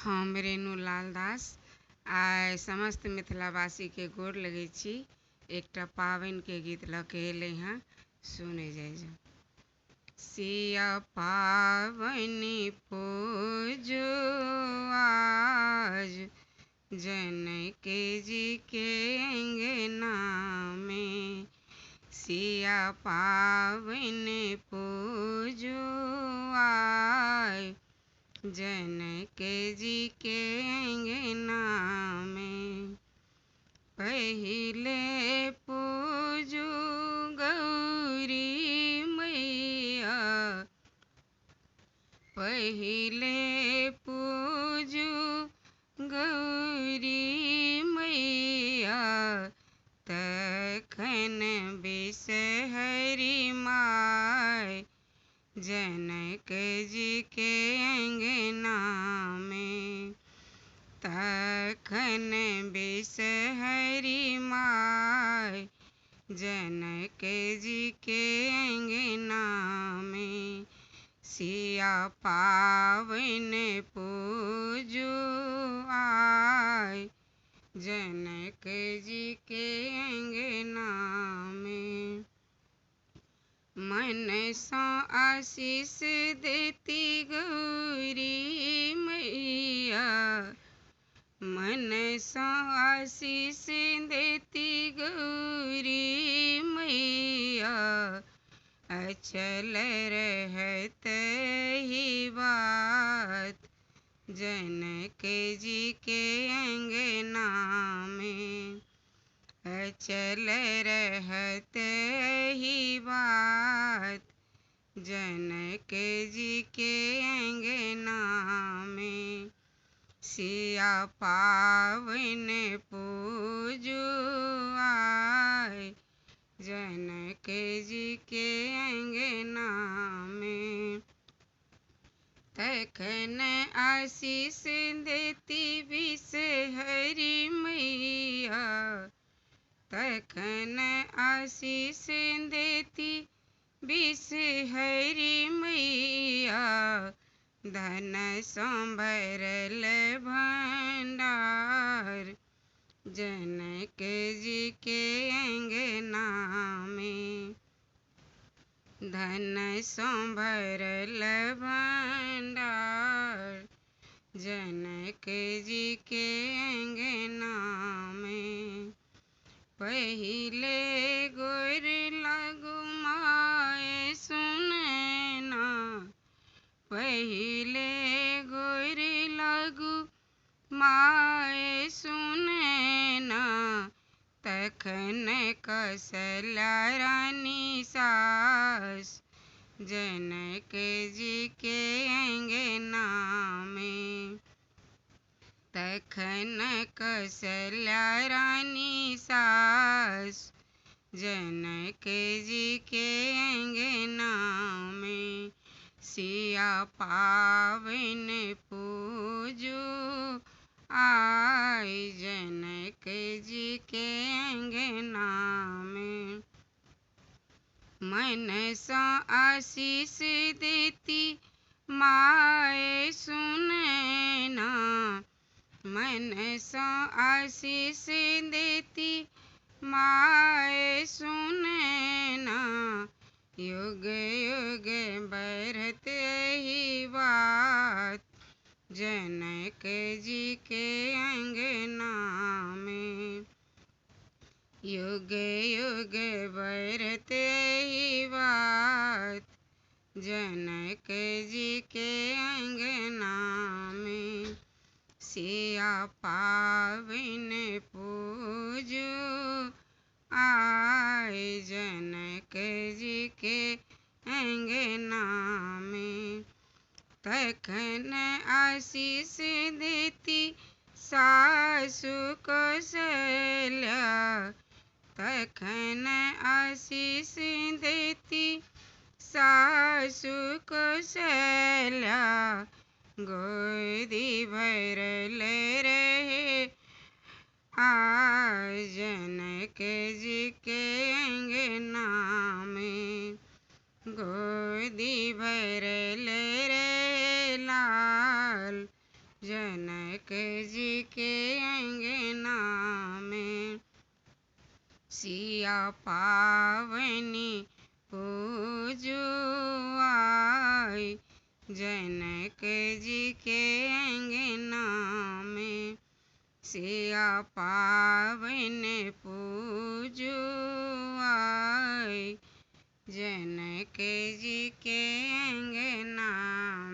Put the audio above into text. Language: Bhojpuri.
हम रेणुलाल दास आइ समस्त मिथिलावासी के गोर लगै छी। एकटा पावनि के गीत लऽ के एलै हँ, सुनै जाइ जाउ। सिया पावनि पूजो आज, जनक जी के अंगना में। सिया पावनि पूजो आज, जनक जी के अंगना में। पहिले पूजू गौरी मैया, पहिले पूजू गौरी मैया, तखन बिसहरि माय, जनक जी के अंगना में। तखन बिसहरि माय, जनक जी के अंगना में। सिया पावनि पूजो आय, जनक जी के अंगना में। मनसा आशीष देती गौरी मैया, मनसा आशीष देती गौरी मैया, अचल रहत ही बात, जनक जी के अंगना में। अचल रहत ही बात, जनक जी के अंगना में। सिया पावनि पूजो आय, जनक जी के अंगना में। तखन आशीष देती बिसहरि मैया, तखन आशीष देती बिसहरि मैया, धन सँ भरल भंडार, जनक जी के अंगना में। धन सँ भरल भंडार, जनक जी के अंगना में। पहिले गोर लागू माय सुनैना, पहिले गोर लागू माय सुनैना, तखन कौशल्या रानी सास, जनक जी के अंगना में। तखन कौशल्या रानी सास, जनक जी के अंगना में। सिया पावनि पूजो आय, जनक जी के अंगना में। मनसा आशीष देती माय सुनैना, मनसा आशीष देती माय सुनैना, युग युग बढ़त ही बात, जनक जी के अंगना में। युग युग बढ़त ही बात, जनक जी के अंगना में। सिया पावनि पूजो आय, जनक जी के अंगना में। तखन आशीष देती सासु कौशल्या, तखन आशीष देती सासु कौशल्या, गोदी भरल रहे आज, जनक जी के अंगना में। गोदी भरल रहे लाल, जनक जी के अंगना में सिया पावनी पूजुआई। जनक जी के अंगना में सिया पावन पूजुआई। जनक जी के अंगना